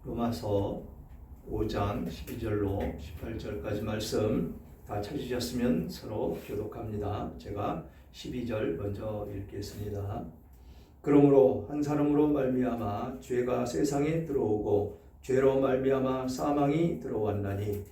로마서 5장 12절로 18절까지 말씀 다 찾으셨으면 서로 교독합니다. 제가 12절 먼저 읽겠습니다. 그러므로 한 사람으로 말미암아 죄가 세상에 들어오고 죄로 말미암아 사망이 들어왔나니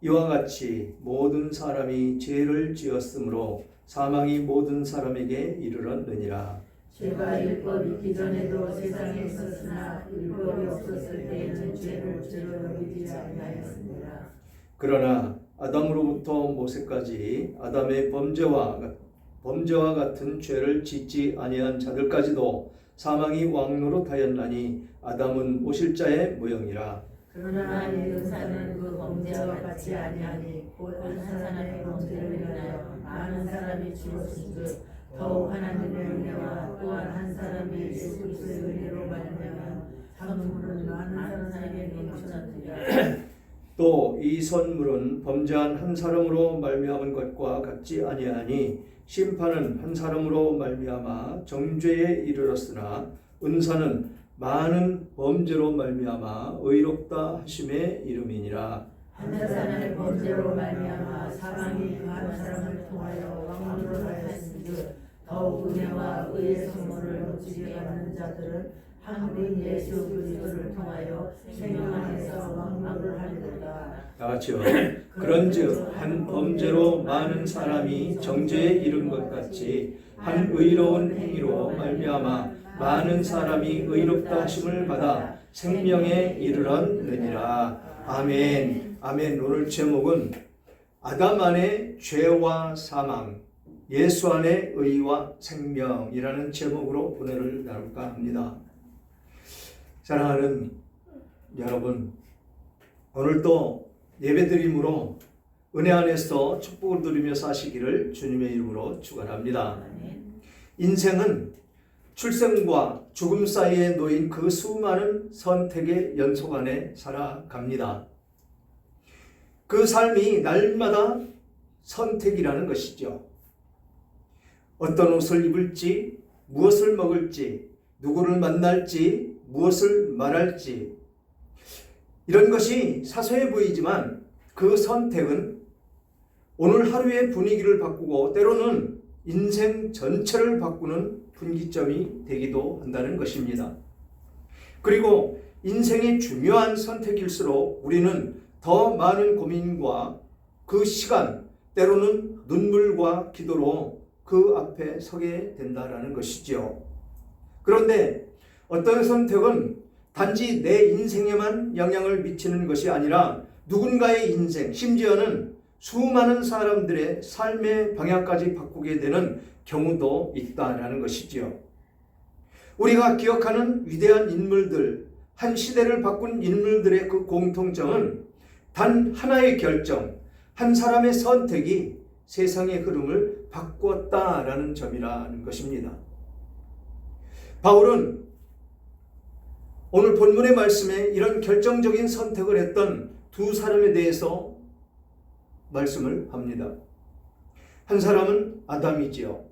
이와 같이 모든 사람이 죄를 지었으므로 사망이 모든 사람에게 이르렀느니라. 죄가 율법이 있기 전에도 세상에 있었으나 율법이 없었을 때에는 죄를 죄로 여기지 아니하였습니다. 그러나 아담으로부터 모세까지 아담의 범죄와 같은 죄를 짓지 아니한 자들까지도 사망이 왕노릇하였나니 아담은 오실자의 모형이라. 그러나 이 은사는 그 범죄와 같이 아니하니 곧 한 사람의 범죄를 인하여 많은 사람이 죽었은즉 더욱 하나님의 은혜와 또한 한 사람이 예수 그리스도의 은혜로 말미암아 선물은 많은 사람에게 넘쳤느니라. 또 이 선물은 범죄한 한 사람으로 말미암은 것과 같지 아니하니 심판은 한 사람으로 말미암아 정죄에 이르렀으나 은사는 많은 범죄로 말미암아 의롭다 하심의 이름이니라. 한 사람의 범죄로 말미암아 사망이 그 한 사람을 통하여 왕노를 하였은즉 더욱 은혜와 의의 선물을 넘치게 받는 자들은 한 분 예수 그리스도를 통하여 생명 안에서 왕노를 하리로다. 다 같이요. 그런즉 한 범죄로 많은 사람이 정죄에 이른 것 같이 한 의로운 행위로 말미암아 많은 사람이 의롭다 하심을 받아 생명에 이르렀느니라. 아멘. 아멘. 오늘 제목은 아담 안에 죄와 사망, 예수 안에 의와 생명이라는 제목으로 은혜를 나눌까 합니다. 사랑하는 여러분, 오늘도 예배드림으로 은혜 안에서 축복을 누리며 사시기를 주님의 이름으로 축원합니다. 인생은 출생과 죽음 사이에 놓인 그 수많은 선택의 연속 안에 살아갑니다. 그 삶이 날마다 선택이라는 것이죠. 어떤 옷을 입을지, 무엇을 먹을지, 누구를 만날지, 무엇을 말할지, 이런 것이 사소해 보이지만 그 선택은 오늘 하루의 분위기를 바꾸고 때로는 인생 전체를 바꾸는 분기점이 되기도 한다는 것입니다. 그리고 인생의 중요한 선택일수록 우리는 더 많은 고민과 그 시간, 때로는 눈물과 기도로 그 앞에 서게 된다는 것이죠. 그런데 어떤 선택은 단지 내 인생에만 영향을 미치는 것이 아니라 누군가의 인생, 심지어는 수많은 사람들의 삶의 방향까지 바꾸게 되는 경우도 있다는 것이지요. 우리가 기억하는 위대한 인물들, 한 시대를 바꾼 인물들의 그 공통점은 단 하나의 결정, 한 사람의 선택이 세상의 흐름을 바꾸었다라는 점이라는 것입니다. 바울은 오늘 본문의 말씀에 이런 결정적인 선택을 했던 두 사람에 대해서 말씀을 합니다. 한 사람은 아담이지요.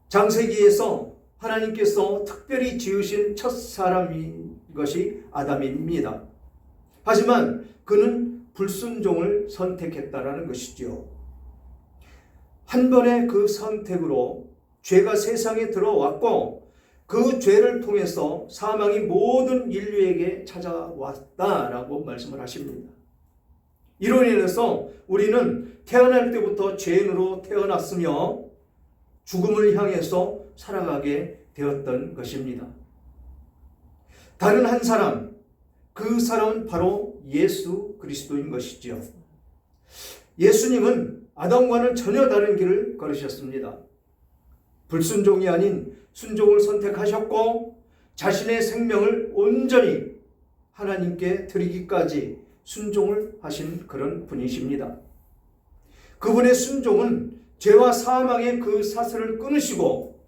창세기에서 하나님께서 특별히 지으신 첫 사람인 것이 아담입니다. 하지만 그는 불순종을 선택했다라는 것이죠. 한 번의 그 선택으로 죄가 세상에 들어왔고 그 죄를 통해서 사망이 모든 인류에게 찾아왔다라고 말씀을 하십니다. 이로 인해서 우리는 태어날 때부터 죄인으로 태어났으며 죽음을 향해서 살아가게 되었던 것입니다. 다른 한 사람, 그 사람은 바로 예수 그리스도인 것이죠. 예수님은 아담과는 전혀 다른 길을 걸으셨습니다. 불순종이 아닌 순종을 선택하셨고 자신의 생명을 온전히 하나님께 드리기까지 순종을 하신 그런 분이십니다. 그분의 순종은 죄와 사망의 그 사슬을 끊으시고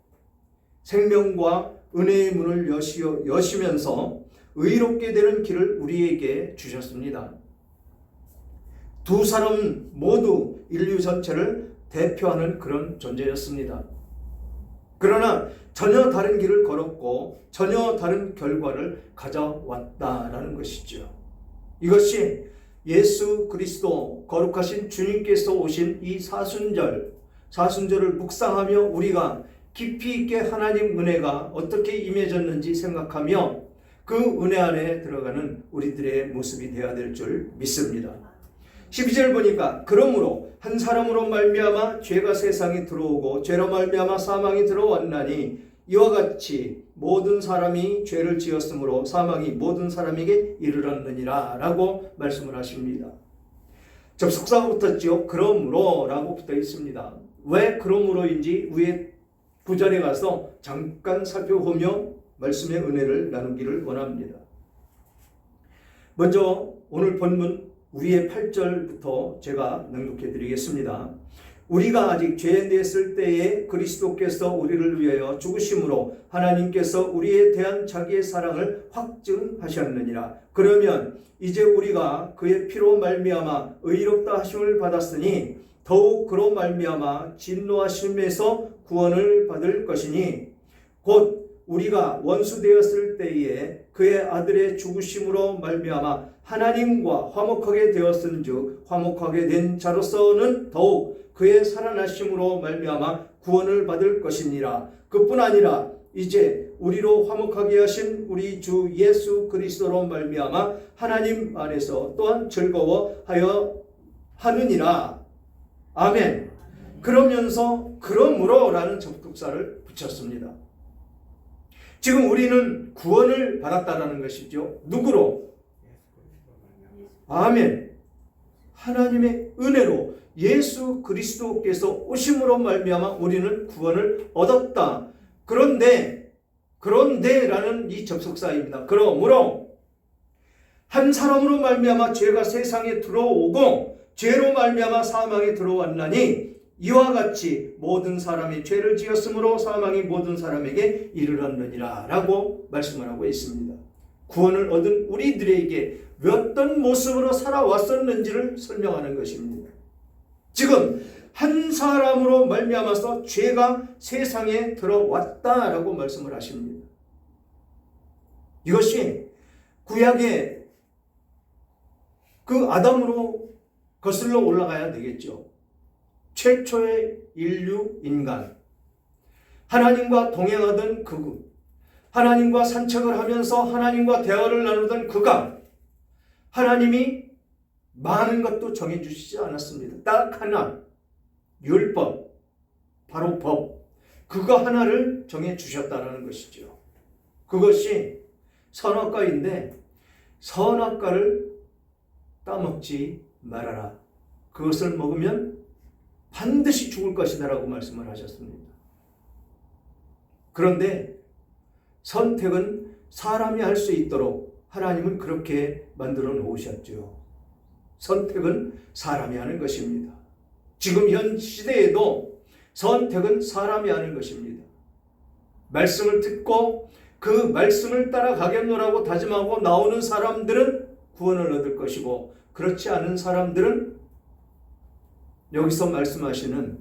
생명과 은혜의 문을 여시면서 의롭게 되는 길을 우리에게 주셨습니다. 두 사람은 모두 인류 전체를 대표하는 그런 존재였습니다. 그러나 전혀 다른 길을 걸었고 전혀 다른 결과를 가져왔다라는 것이죠. 이것이 예수 그리스도 거룩하신 주님께서 오신 이 사순절을 묵상하며 우리가 깊이 있게 하나님 은혜가 어떻게 임해졌는지 생각하며 그 은혜 안에 들어가는 우리들의 모습이 되어야 될 줄 믿습니다. 12절 보니까 그러므로 한 사람으로 말미암아 죄가 세상에 들어오고 죄로 말미암아 사망이 들어왔나니 이와 같이 모든 사람이 죄를 지었으므로 사망이 모든 사람에게 이르렀느니라 라고 말씀을 하십니다. 접속사가 붙었죠. 그러므로 라고 붙어 있습니다. 왜 그러므로인지 위에 구절에 가서 잠깐 살펴보며 말씀의 은혜를 나누기를 원합니다. 먼저 오늘 본문 위에 8절부터 제가 낭독해 드리겠습니다. 우리가 아직 죄에 대했을 때에 그리스도께서 우리를 위하여 죽으심으로 하나님께서 우리에 대한 자기의 사랑을 확증하셨느니라. 그러면 이제 우리가 그의 피로 말미암아 의롭다 하심을 받았으니 더욱 그로 말미암아 진노하심에서 구원을 받을 것이니 곧 우리가 원수 되었을 때에 그의 아들의 죽으심으로 말미암아 하나님과 화목하게 되었은즉 화목하게 된 자로서는 더욱 그의 살아나심으로 말미암아 구원을 받을 것이니라. 그뿐 아니라 이제 우리로 화목하게 하신 우리 주 예수 그리스도로 말미암아 하나님 안에서 또한 즐거워하여 하느니라. 아멘. 그러면서 그러므로라는 접속사를 붙였습니다. 지금 우리는 구원을 받았다라는 것이죠. 누구로? 아멘. 하나님의 은혜로 예수 그리스도께서 오심으로 말미암아 우리는 구원을 얻었다. 그런데라는 이 접속사입니다. 그러므로 한 사람으로 말미암아 죄가 세상에 들어오고 죄로 말미암아 사망이 들어왔나니 이와 같이 모든 사람이 죄를 지었으므로 사망이 모든 사람에게 이르렀느니라 라고 말씀을 하고 있습니다. 구원을 얻은 우리들에게 어떤 모습으로 살아왔었는지를 설명하는 것입니다. 지금 한 사람으로 말미암아서 죄가 세상에 들어왔다라고 말씀을 하십니다. 이것이 구약의 그 아담으로 거슬러 올라가야 되겠죠. 최초의 인류 인간, 하나님과 동행하던 그분, 하나님과 산책을 하면서 하나님과 대화를 나누던 그가 하나님이 많은 것도 정해주시지 않았습니다. 딱 하나, 율법, 바로 법, 그거 하나를 정해주셨다는 것이죠. 그것이 선악과인데 선악과를 따먹지 말아라. 그것을 먹으면 반드시 죽을 것이다 라고 말씀을 하셨습니다. 그런데 선택은 사람이 할 수 있도록 하나님은 그렇게 만들어 놓으셨죠. 선택은 사람이 하는 것입니다. 지금 현 시대에도 선택은 사람이 하는 것입니다. 말씀을 듣고 그 말씀을 따라가겠노라고 다짐하고 나오는 사람들은 구원을 얻을 것이고 그렇지 않은 사람들은 여기서 말씀하시는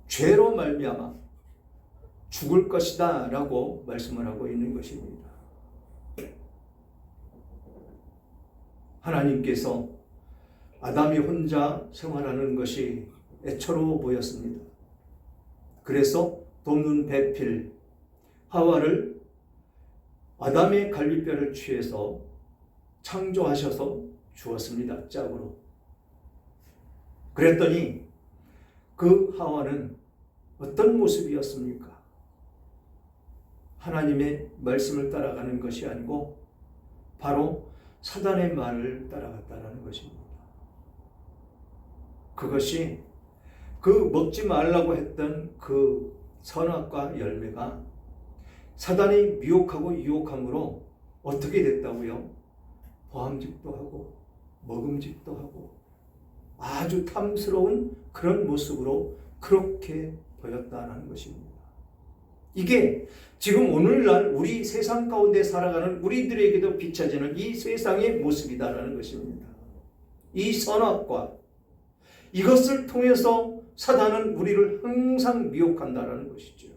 죄로 말미암아 죽을 것이다 라고 말씀을 하고 있는 것입니다. 하나님께서 아담이 혼자 생활하는 것이 애처로워 보였습니다. 그래서 돕는 배필 하와를 아담의 갈비뼈를 취해서 창조하셔서 주었습니다. 짝으로. 그랬더니 그 하와는 어떤 모습이었습니까? 하나님의 말씀을 따라가는 것이 아니고 바로 사단의 말을 따라갔다는 것입니다. 그것이 그 먹지 말라고 했던 그 선악과 열매가 사단이 미혹하고 유혹함으로 어떻게 됐다고요? 보암직도 하고 먹음직도 하고 아주 탐스러운 그런 모습으로 그렇게 보였다는 것입니다. 이게 지금 오늘날 우리 세상 가운데 살아가는 우리들에게도 비춰지는 이 세상의 모습이다라는 것입니다. 이 선악과 이것을 통해서 사단은 우리를 항상 미혹한다라는 것이죠.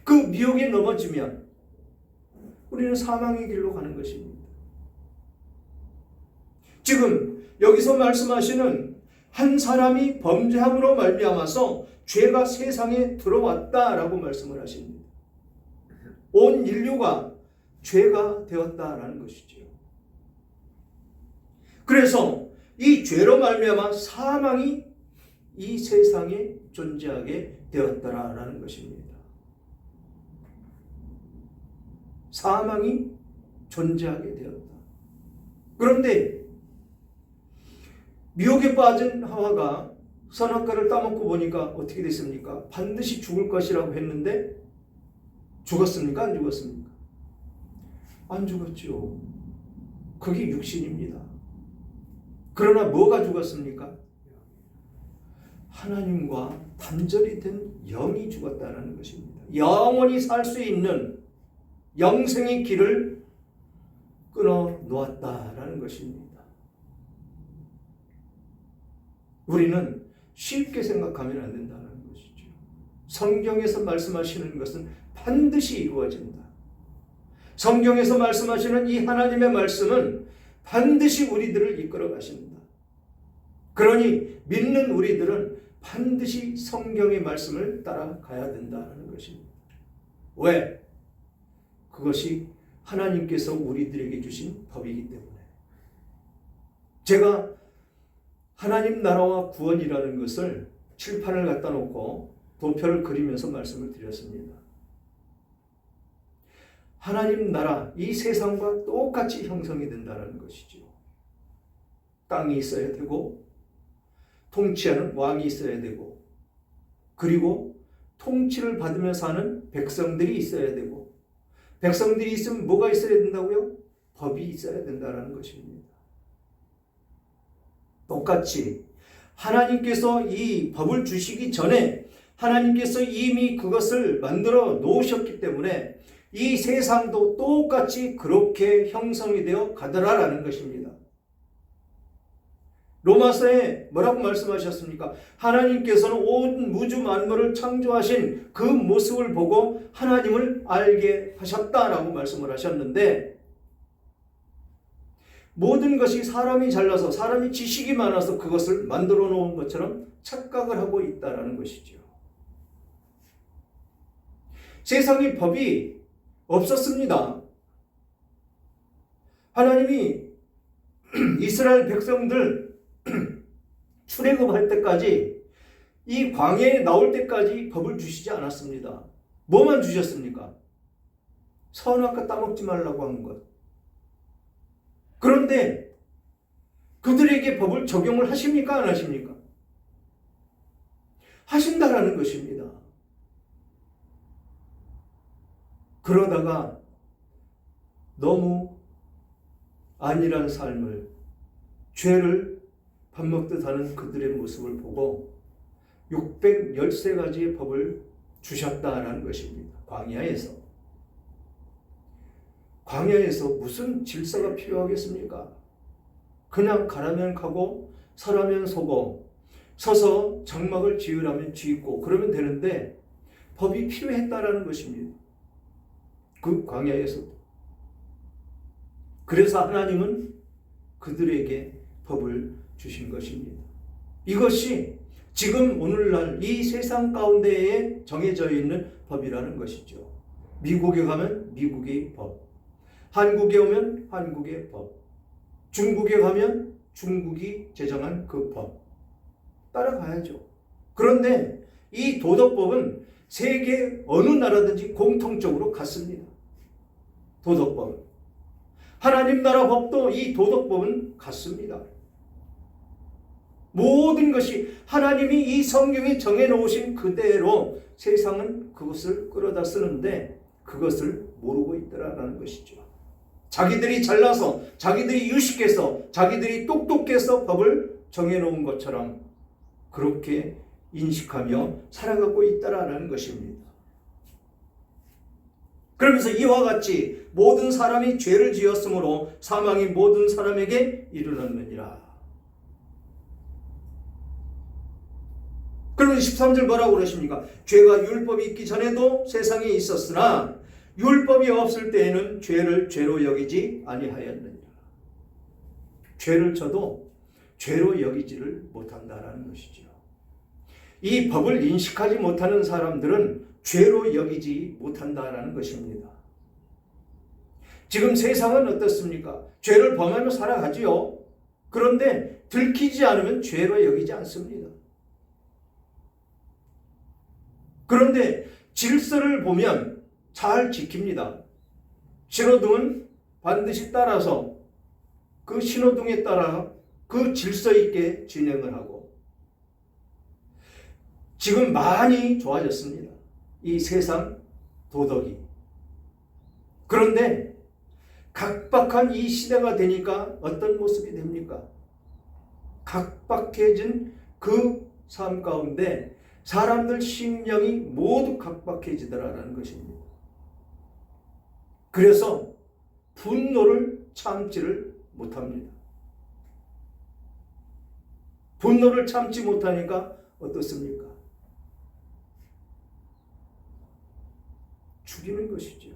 그 미혹에 넘어지면 우리는 사망의 길로 가는 것입니다. 지금 여기서 말씀하시는 한 사람이 범죄함으로 말미암아서 죄가 세상에 들어왔다라고 말씀을 하십니다. 온 인류가 죄가 되었다라는 것이죠. 그래서 이 죄로 말미암아 사망이 이 세상에 존재하게 되었다라는 것입니다. 사망이 존재하게 되었다. 그런데 미혹에 빠진 하와가 선악과를 따먹고 보니까 어떻게 됐습니까? 반드시 죽을 것이라고 했는데 죽었습니까? 안 죽었습니까? 안 죽었죠. 그게 육신입니다. 그러나 뭐가 죽었습니까? 하나님과 단절이 된 영이 죽었다는 것입니다. 영원히 살 수 있는 영생의 길을 끊어 놓았다라는 것입니다. 우리는 쉽게 생각하면 안 된다는 것이죠. 성경에서 말씀하시는 것은 반드시 이루어진다. 성경에서 말씀하시는 이 하나님의 말씀은 반드시 우리들을 이끌어 가신다. 그러니 믿는 우리들은 반드시 성경의 말씀을 따라가야 된다는 것입니다. 왜? 그것이 하나님께서 우리들에게 주신 법이기 때문에. 제가 하나님 나라와 구원이라는 것을 칠판을 갖다 놓고 도표를 그리면서 말씀을 드렸습니다. 하나님 나라, 이 세상과 똑같이 형성이 된다는 것이죠. 땅이 있어야 되고 통치하는 왕이 있어야 되고 그리고 통치를 받으며 사는 백성들이 있어야 되고 백성들이 있으면 뭐가 있어야 된다고요? 법이 있어야 된다는 것입니다. 똑같이 하나님께서 이 법을 주시기 전에 하나님께서 이미 그것을 만들어 놓으셨기 때문에 이 세상도 똑같이 그렇게 형성이 되어 가더라라는 것입니다. 로마서에 뭐라고 말씀하셨습니까? 하나님께서는 온 우주 만물을 창조하신 그 모습을 보고 하나님을 알게 하셨다라고 말씀을 하셨는데 모든 것이 사람이 잘나서 사람이 지식이 많아서 그것을 만들어 놓은 것처럼 착각을 하고 있다라는 것이죠. 세상에 법이 없었습니다. 하나님이 이스라엘 백성들 출애굽할 때까지 이 광야에 나올 때까지 법을 주시지 않았습니다. 뭐만 주셨습니까? 선악과 따먹지 말라고 한 것. 그런데 그들에게 법을 적용을 하십니까? 안 하십니까? 하신다라는 것입니다. 그러다가 너무 안일한 삶을, 죄를 밥 먹듯 하는 그들의 모습을 보고 613가지의 법을 주셨다라는 것입니다. 광야에서. 광야에서 무슨 질서가 필요하겠습니까? 그냥 가라면 가고 서라면 서고 서서 장막을 지으라면 짓고 그러면 되는데 법이 필요했다라는 것입니다. 그 광야에서도. 그래서 하나님은 그들에게 법을 주신 것입니다. 이것이 지금 오늘날 이 세상 가운데에 정해져 있는 법이라는 것이죠. 미국에 가면 미국의 법, 한국에 오면 한국의 법, 중국에 가면 중국이 제정한 그 법 따라가야죠. 그런데 이 도덕법은 세계 어느 나라든지 공통적으로 같습니다. 도덕법은. 하나님 나라 법도 이 도덕법은 같습니다. 모든 것이 하나님이 이 성경에 정해놓으신 그대로 세상은 그것을 끌어다 쓰는데 그것을 모르고 있더라라는 것이죠. 자기들이 잘나서, 자기들이 유식해서, 자기들이 똑똑해서 법을 정해놓은 것처럼 그렇게 인식하며 살아가고 있다라는 것입니다. 그러면서 이와 같이 모든 사람이 죄를 지었으므로 사망이 모든 사람에게 이르렀느니라. 그러면 13절 뭐라고 그러십니까? 죄가 율법이 있기 전에도 세상에 있었으나 율법이 없을 때에는 죄를 죄로 여기지 아니하였느니라. 죄를 져도 죄로 여기지를 못한다라는 것이죠. 이 법을 인식하지 못하는 사람들은 죄로 여기지 못한다라는 것입니다. 지금 세상은 어떻습니까? 죄를 범하며 살아가지요. 그런데 들키지 않으면 죄로 여기지 않습니다. 그런데 질서를 보면 잘 지킵니다. 신호등은 반드시 따라서 그 신호등에 따라 그 질서 있게 진행을 하고, 지금 많이 좋아졌습니다. 이 세상 도덕이. 그런데 각박한 이 시대가 되니까 어떤 모습이 됩니까? 각박해진 그 삶 가운데 사람들 심령이 모두 각박해지더라라는 것입니다. 그래서 분노를 참지를 못합니다. 분노를 참지 못하니까 어떻습니까? 죽이는 것이죠.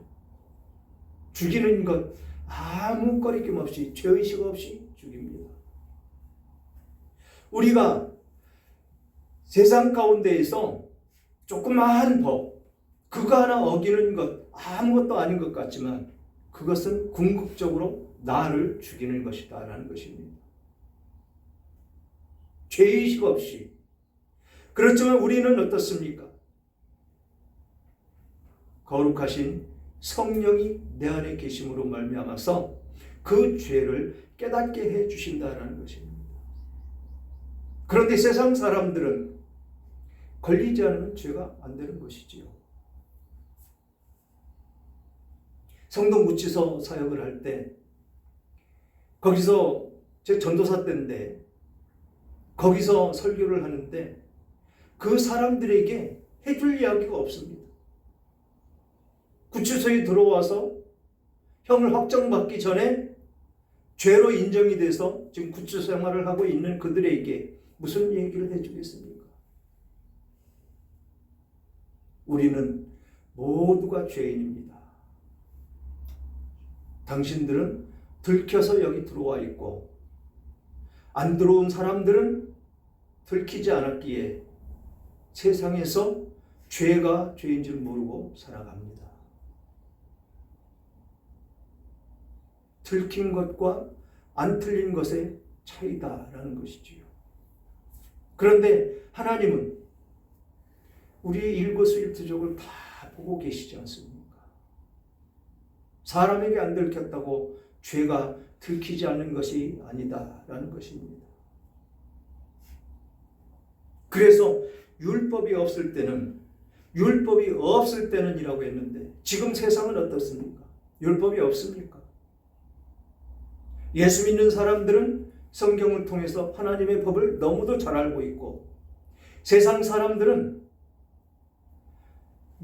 죽이는 것 아무 거리낌 없이, 죄의식 없이 죽입니다. 우리가 세상 가운데에서 조그마한 법, 그거 하나 어기는 것 아무것도 아닌 것 같지만 그것은 궁극적으로 나를 죽이는 것이다 라는 것입니다. 죄의식 없이. 그렇지만 우리는 어떻습니까? 거룩하신 성령이 내 안에 계심으로 말미암아서 그 죄를 깨닫게 해 주신다라는 것입니다. 그런데 세상 사람들은 걸리지 않으면 죄가 안 되는 것이지요. 성동구치소 사역을 할 때, 거기서 제 전도사 때인데 거기서 설교를 하는데 그 사람들에게 해줄 이야기가 없습니다. 구치소에 들어와서 형을 확정받기 전에 죄로 인정이 돼서 지금 구치소 생활을 하고 있는 그들에게 무슨 얘기를 해주겠습니까? 우리는 모두가 죄인입니다. 당신들은 들켜서 여기 들어와 있고 안 들어온 사람들은 들키지 않았기에 세상에서 죄가 죄인 줄 모르고 살아갑니다. 들킨 것과 안 틀린 것의 차이다라는 것이지요. 그런데 하나님은 우리의 일거수일투족을 다 보고 계시지 않습니까? 사람에게 안 들켰다고 죄가 들키지 않는 것이 아니다라는 것입니다. 그래서 율법이 없을 때는 이라고 했는데 지금 세상은 어떻습니까? 율법이 없습니까? 예수 믿는 사람들은 성경을 통해서 하나님의 법을 너무도 잘 알고 있고, 세상 사람들은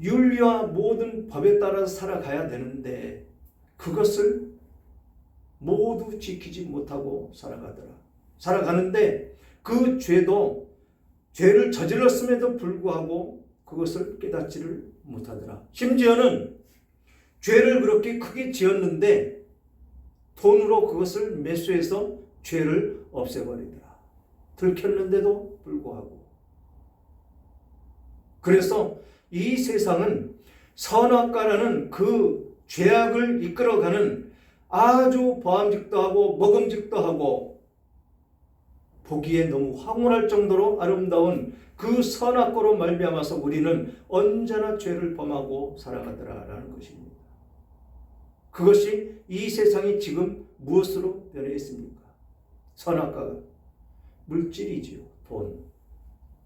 윤리와 모든 법에 따라서 살아가야 되는데 그것을 모두 지키지 못하고 살아가는데 그 죄를 저질렀음에도 불구하고 그것을 깨닫지를 못하더라. 심지어는 죄를 그렇게 크게 지었는데 돈으로 그것을 매수해서 죄를 없애버리더라. 들켰는데도 불구하고. 그래서 이 세상은 선악과라는 그 죄악을 이끌어가는 아주 보암직도 하고 먹음직도 하고 보기에 너무 황홀할 정도로 아름다운 그 선악과로 말미암아서 우리는 언제나 죄를 범하고 살아가더라라는 것입니다. 그것이 이 세상이 지금 무엇으로 변해 있습니까? 선악과가 물질이지요.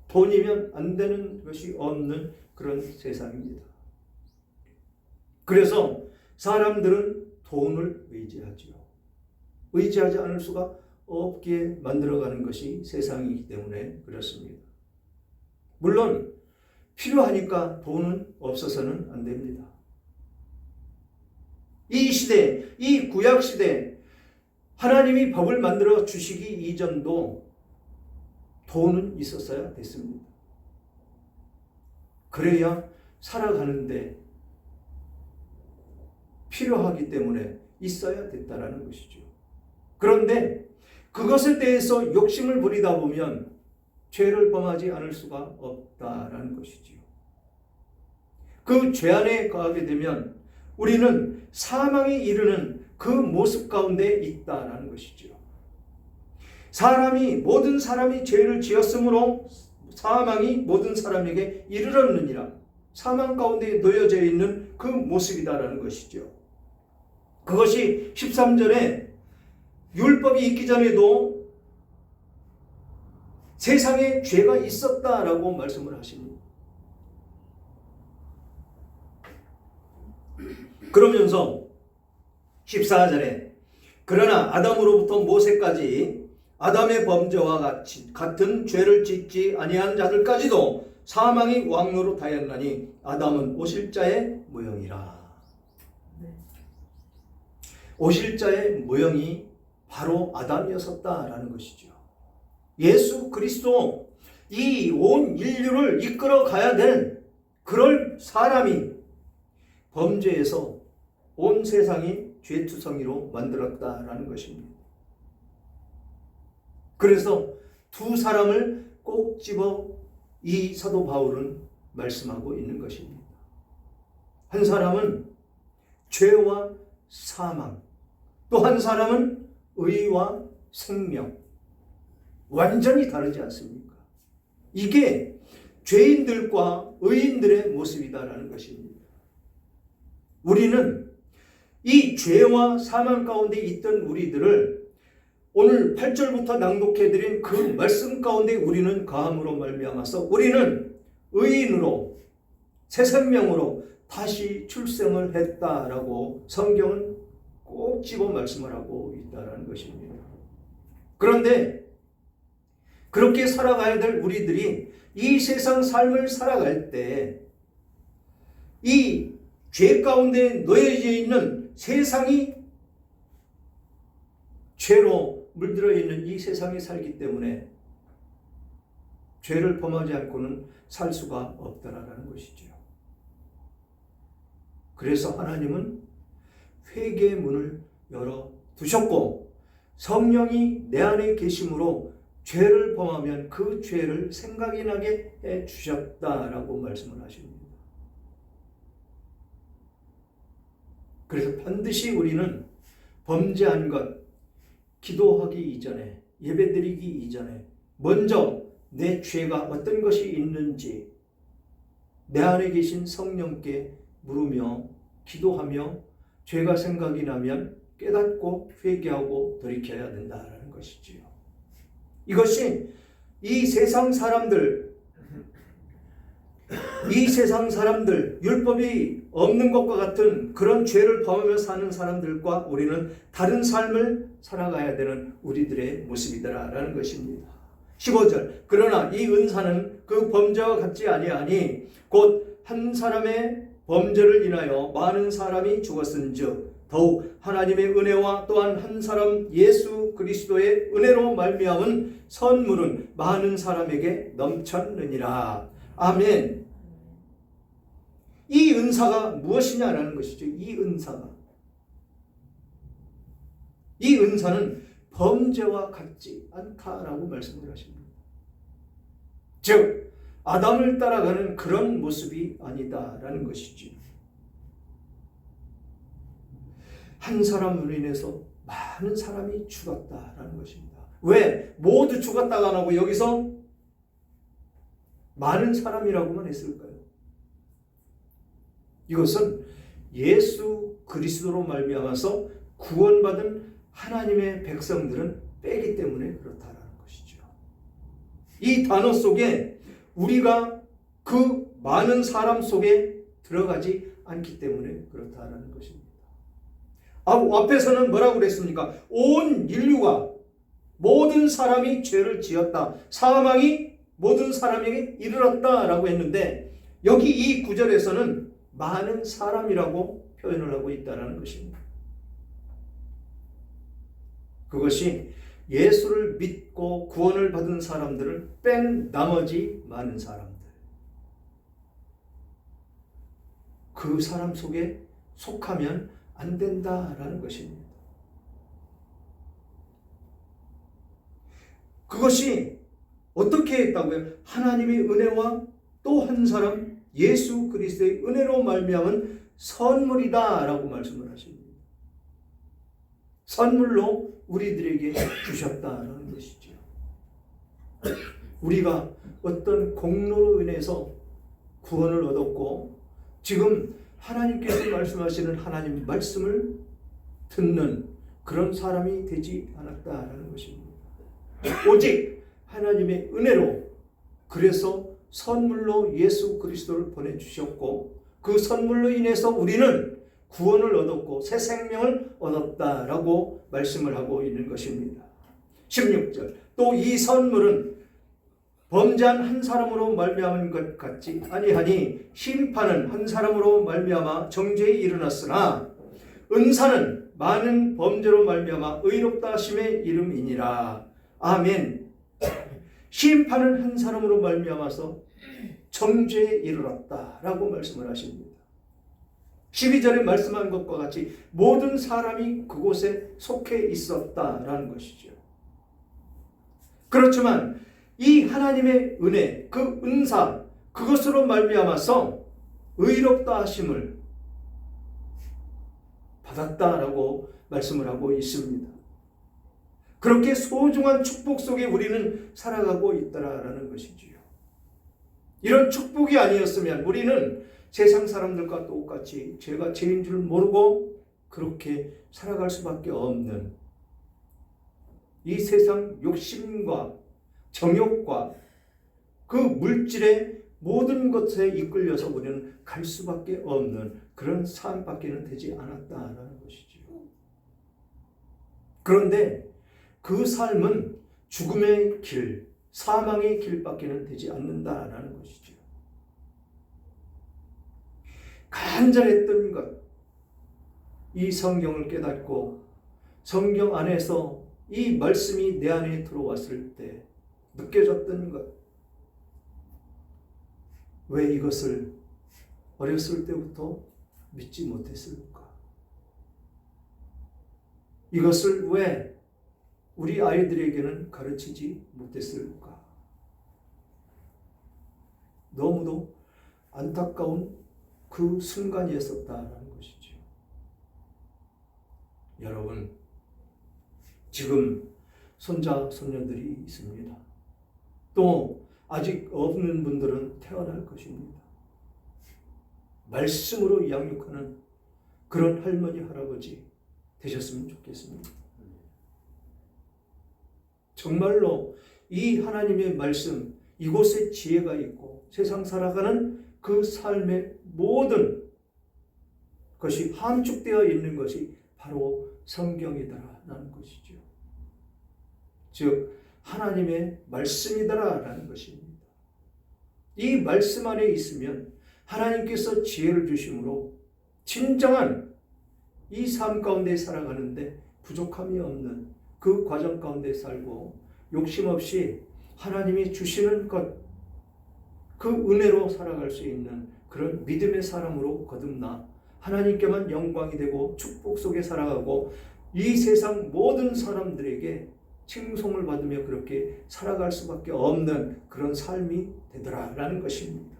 돈이면 안 되는 것이 없는 그런 세상입니다. 그래서 사람들은 돈을 의지하지요. 의지하지 않을 수가 없게 만들어가는 것이 세상이기 때문에 그렇습니다. 물론 필요하니까 돈은 없어서는 안 됩니다. 이 시대, 이 구약 시대, 하나님이 법을 만들어 주시기 이전도 돈은 있었어야 됐습니다. 그래야 살아가는데 필요하기 때문에 있어야 됐다라는 것이죠. 그런데 그것에 대해서 욕심을 부리다 보면 죄를 범하지 않을 수가 없다라는 것이지요. 그 죄 안에 거하게 되면 우리는 사망에 이르는 그 모습 가운데 있다라는 것이죠. 모든 사람이 죄를 지었으므로 사망이 모든 사람에게 이르렀느니라. 사망 가운데 놓여져 있는 그 모습이다라는 것이죠. 그것이 13절에 율법이 있기 전에도 세상에 죄가 있었다라고 말씀을 하십니다. 그러면서 14절에 그러나 아담으로부터 모세까지 아담의 범죄와 같은 죄를 짓지 아니한 자들까지도 사망이 왕노릇하였나니 아담은 오실자의 모형이라. 오실자의 모형이 바로 아담이었었다라는 것이죠. 예수 그리스도 이 온 인류를 이끌어 가야 될 그럴 사람이 범죄에서 온 세상이 죄투성이로 만들었다라는 것입니다. 그래서 두 사람을 꼭 집어 이 사도 바울은 말씀하고 있는 것입니다. 한 사람은 죄와 사망, 또 한 사람은 의와 생명. 완전히 다르지 않습니까? 이게 죄인들과 의인들의 모습이다라는 것입니다. 우리는 이 죄와 사망 가운데 있던 우리들을 오늘 8절부터 낭독해드린 그 말씀 가운데 우리는 거함으로 말미암아서 우리는 의인으로 새 생명으로 다시 출생을 했다라고 성경은 꼭 집어 말씀을 하고 있다는 것입니다. 그런데 그렇게 살아가야 될 우리들이 이 세상 삶을 살아갈 때 이 죄 가운데 놓여져 있는 세상이 죄로 물들어 있는 이 세상에 살기 때문에 죄를 범하지 않고는 살 수가 없다라는 것이죠. 그래서 하나님은 회개의 문을 열어 두셨고 성령이 내 안에 계심으로 죄를 범하면 그 죄를 생각이 나게 해 주셨다라고 말씀을 하십니다. 그래서 반드시 우리는 범죄한 것, 기도하기 이전에, 예배드리기 이전에 먼저 내 죄가 어떤 것이 있는지 내 안에 계신 성령께 물으며 기도하며 죄가 생각이 나면 깨닫고 회개하고 돌이켜야 된다는 것이지요. 이것이 이 세상 사람들 율법이 없는 것과 같은 그런 죄를 범하며 사는 사람들과 우리는 다른 삶을 살아가야 되는 우리들의 모습이다라는 것입니다. 15절 그러나 이 은사는 그 범죄와 같지 아니하니 곧 한 사람의 범죄를 인하여 많은 사람이 죽었은즉 더욱 하나님의 은혜와 또한 한 사람 예수 그리스도의 은혜로 말미암은 선물은 많은 사람에게 넘쳤느니라. 아멘. 이 은사가 무엇이냐라는 것이죠. 이 은사는 범죄와 같지 않다라고 말씀을 하십니다. 즉 아담을 따라가는 그런 모습이 아니다라는 것이죠. 한 사람으로 인해서 많은 사람이 죽었다라는 것입니다. 왜? 모두 죽었다가 안 하고 여기서 많은 사람이라고만 했을까요? 이것은 예수 그리스도로 말미암아서 구원받은 하나님의 백성들은 빼기 때문에 그렇다라는 것이죠. 이 단어 속에 우리가 그 많은 사람 속에 들어가지 않기 때문에 그렇다라는 것입니다. 앞에서는 뭐라고 그랬습니까? 온 인류가 모든 사람이 죄를 지었다. 사망이 모든 사람에게 이르렀다라고 했는데 여기 이 구절에서는 많은 사람이라고 표현을 하고 있다는 것입니다. 그것이 예수를 믿고 구원을 받은 사람들을 뺀 나머지 많은 사람들. 그 사람 속에 속하면 안 된다라는 것입니다. 그것이 어떻게 했다고요? 하나님의 은혜와 또 한 사람 예수 그리스도의 은혜로 말미암은 선물이다라고 말씀을 하십니다. 선물로 우리들에게 주셨다라는 것이죠. 우리가 어떤 공로로 인해서 구원을 얻었고 지금 하나님께서 말씀하시는 하나님 말씀을 듣는 그런 사람이 되지 않았다라는 것입니다. 오직 하나님의 은혜로 그래서 선물로 예수 그리스도를 보내주셨고 그 선물로 인해서 우리는 구원을 얻었고 새 생명을 얻었다라고 말씀을 하고 있는 것입니다. 16절 또 이 선물은 범죄한 한 사람으로 말미암은 것 같지 아니하니 심판은 한 사람으로 말미암아 정죄에 이르렀으나 은사는 많은 범죄로 말미암아 의롭다 하심의 이름이니라. 아멘. 심판은 한 사람으로 말미암아서 정죄에 이르렀다라고 말씀을 하십니다. 12절에 말씀한 것과 같이 모든 사람이 그곳에 속해 있었다라는 것이죠. 그렇지만 이 하나님의 은혜, 그 은사, 그것으로 말미암아서 의롭다 하심을 받았다라고 말씀을 하고 있습니다. 그렇게 소중한 축복 속에 우리는 살아가고 있다라는 것이지요. 이런 축복이 아니었으면 우리는 세상 사람들과 똑같이 죄가 죄인 줄 모르고 그렇게 살아갈 수밖에 없는 이 세상 욕심과 정욕과 그 물질의 모든 것에 이끌려서 우리는 갈 수밖에 없는 그런 삶밖에는 되지 않았다라는 것이지요. 그런데 그 삶은 죽음의 길, 사망의 길밖에는 되지 않는다라는 것이죠. 간절했던 것, 이 성경을 깨닫고 성경 안에서 이 말씀이 내 안에 들어왔을 때 느껴졌던 것, 왜 이것을 어렸을 때부터 믿지 못했을까? 이것을 왜 우리 아이들에게는 가르치지 못했을까? 너무도 안타까운 그 순간이었었다는 것이죠. 여러분, 지금 손자, 손녀들이 있습니다. 또 아직 없는 분들은 태어날 것입니다. 말씀으로 양육하는 그런 할머니, 할아버지 되셨으면 좋겠습니다. 정말로 이 하나님의 말씀, 이곳에 지혜가 있고 세상 살아가는 그 삶의 모든 것이 함축되어 있는 것이 바로 성경이다라는 것이죠. 즉 하나님의 말씀이다라는 것입니다. 이 말씀 안에 있으면 하나님께서 지혜를 주심으로 진정한 이 삶 가운데 살아가는데 부족함이 없는 그 과정 가운데 살고 욕심 없이 하나님이 주시는 것, 그 은혜로 살아갈 수 있는 그런 믿음의 사람으로 거듭나 하나님께만 영광이 되고 축복 속에 살아가고 이 세상 모든 사람들에게 칭송을 받으며 그렇게 살아갈 수밖에 없는 그런 삶이 되더라라는 것입니다.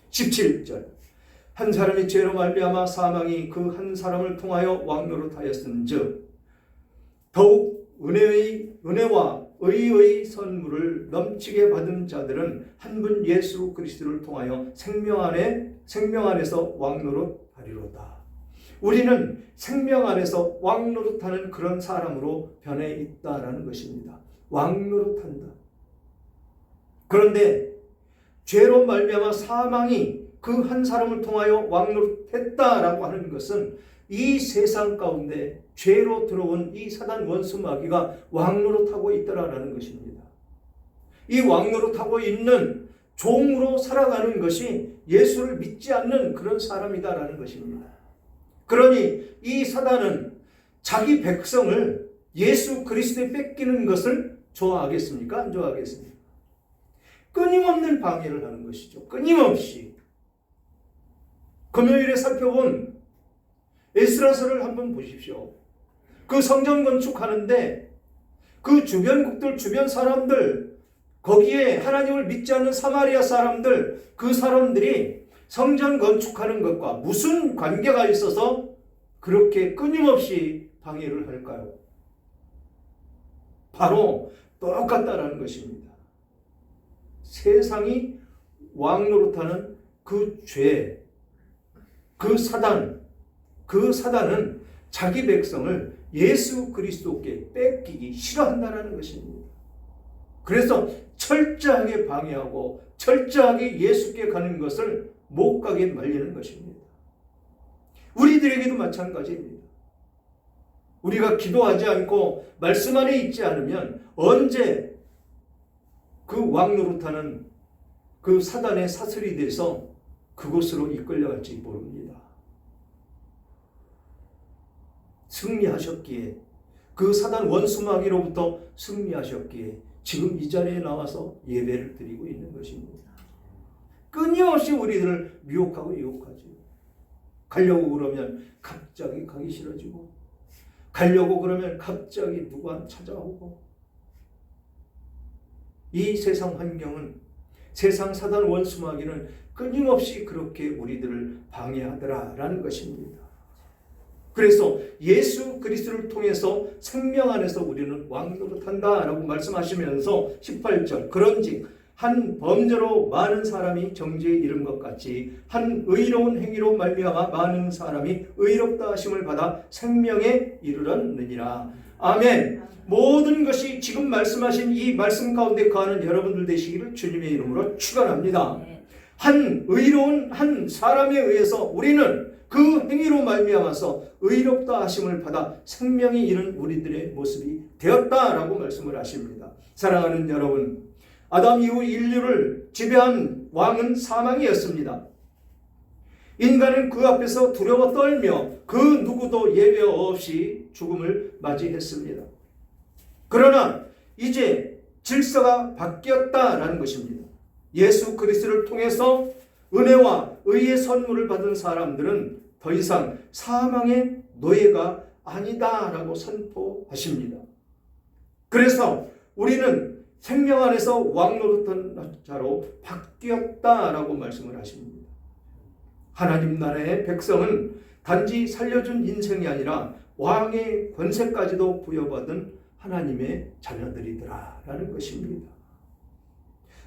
17절 한 사람이 죄로 말미암아 사망이 그 한 사람을 통하여 왕노릇하였은즉 더욱 은혜와 의의 선물을 넘치게 받은 자들은 한 분 예수 그리스도를 통하여 생명 안에서 왕노릇하리로다. 우리는 생명 안에서 왕노릇하는 그런 사람으로 변해 있다라는 것입니다. 왕노릇한다. 그런데 죄로 말미암아 사망이 그 한 사람을 통하여 왕노릇했다라고 하는 것은 이 세상 가운데 죄로 들어온 이 사단 원수 마귀가 왕노릇하고 있다라는 것입니다. 이 왕노릇하고 있는 종으로 살아가는 것이 예수를 믿지 않는 그런 사람이다라는 것입니다. 그러니 이 사단은 자기 백성을 예수 그리스도에 뺏기는 것을 좋아하겠습니까? 안 좋아하겠습니까? 끊임없는 방해를 하는 것이죠. 끊임없이. 금요일에 살펴본 에스라서를 한번 보십시오. 그 성전 건축하는데 그 주변국들, 주변 사람들, 거기에 하나님을 믿지 않는 사마리아 사람들, 그 사람들이 성전 건축하는 것과 무슨 관계가 있어서 그렇게 끊임없이 방해를 할까요? 바로 똑같다라는 것입니다. 세상이 왕노릇하는 그 죄, 그 사단은 자기 백성을 예수 그리스도께 뺏기기 싫어한다는 것입니다. 그래서 철저하게 방해하고 철저하게 예수께 가는 것을 못 가게 말리는 것입니다. 우리들에게도 마찬가지입니다. 우리가 기도하지 않고 말씀 안에 있지 않으면 언제 그 왕노릇하는 그 사단의 사슬이 돼서 그곳으로 이끌려갈지 모릅니다. 승리하셨기에, 그 사단 원수마귀로부터 승리하셨기에 지금 이 자리에 나와서 예배를 드리고 있는 것입니다. 끊임없이 우리들을 미혹하고 유혹하죠. 가려고 그러면 갑자기 가기 싫어지고, 가려고 그러면 갑자기 누가 찾아오고, 이 세상 환경은, 세상 사단 원수마귀는 끊임없이 그렇게 우리들을 방해하더라라는 것입니다. 그래서 예수 그리스도를 통해서 생명 안에서 우리는 왕노릇한다라고 말씀하시면서 18절, 그런즉 한 범죄로 많은 사람이 정죄에 이른 것 같이 한 의로운 행위로 말미암아 많은 사람이 의롭다 하심을 받아 생명에 이르렀느니라. 아멘. 모든 것이 지금 말씀하신 이 말씀 가운데 거하는 여러분들 되시기를 주님의 이름으로 축원합니다. 한 의로운 한 사람에 의해서 우리는 그 행위로 말미암아서 의롭다 하심을 받아 생명에 이른 우리들의 모습이 되었다라고 말씀을 하십니다. 사랑하는 여러분, 아담 이후 인류를 지배한 왕은 사망이었습니다. 인간은 그 앞에서 두려워 떨며 그 누구도 예외 없이 죽음을 맞이했습니다. 그러나 이제 질서가 바뀌었다라는 것입니다. 예수 그리스도를 통해서 은혜와 의의 선물을 받은 사람들은 더 이상 사망의 노예가 아니다라고 선포하십니다. 그래서 우리는 생명 안에서 왕노릇한 자로 바뀌었다라고 말씀을 하십니다. 하나님 나라의 백성은 단지 살려준 인생이 아니라 왕의 권세까지도 부여받은 하나님의 자녀들이더라라는 것입니다.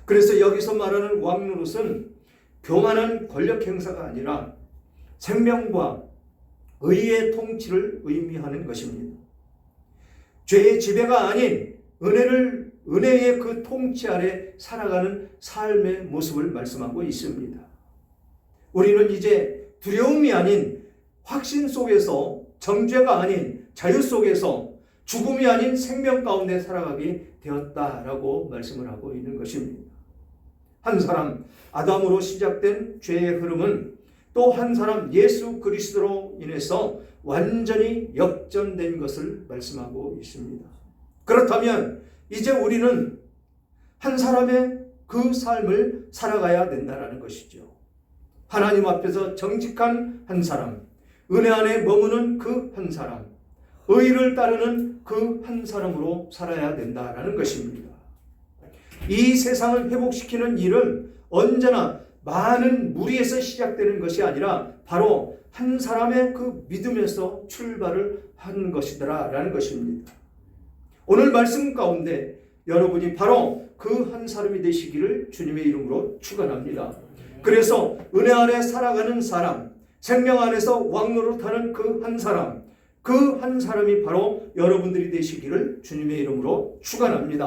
그래서 여기서 말하는 왕노릇은 교만한 권력 행사가 아니라 생명과 의의 통치를 의미하는 것입니다. 죄의 지배가 아닌 은혜의 그 통치 아래 살아가는 삶의 모습을 말씀하고 있습니다. 우리는 이제 두려움이 아닌 확신 속에서, 정죄가 아닌 자유 속에서, 죽음이 아닌 생명 가운데 살아가게 되었다라고 말씀을 하고 있는 것입니다. 한 사람 아담으로 시작된 죄의 흐름은 또 한 사람 예수 그리스도로 인해서 완전히 역전된 것을 말씀하고 있습니다. 그렇다면 이제 우리는 한 사람의 그 삶을 살아가야 된다는 것이죠. 하나님 앞에서 정직한 한 사람, 은혜 안에 머무는 그 한 사람, 의를 따르는 그 한 사람으로 살아야 된다는 것입니다. 이 세상을 회복시키는 일은 언제나 많은 무리에서 시작되는 것이 아니라 바로 한 사람의 그 믿음에서 출발을 하는 것이더라라는 것입니다. 오늘 말씀 가운데 여러분이 바로 그 한 사람이 되시기를 주님의 이름으로 축원합니다. 그래서 은혜 안에 살아가는 사람, 생명 안에서 왕노릇하는 그 한 사람, 그 한 사람이 바로 여러분들이 되시기를 주님의 이름으로 축원합니다.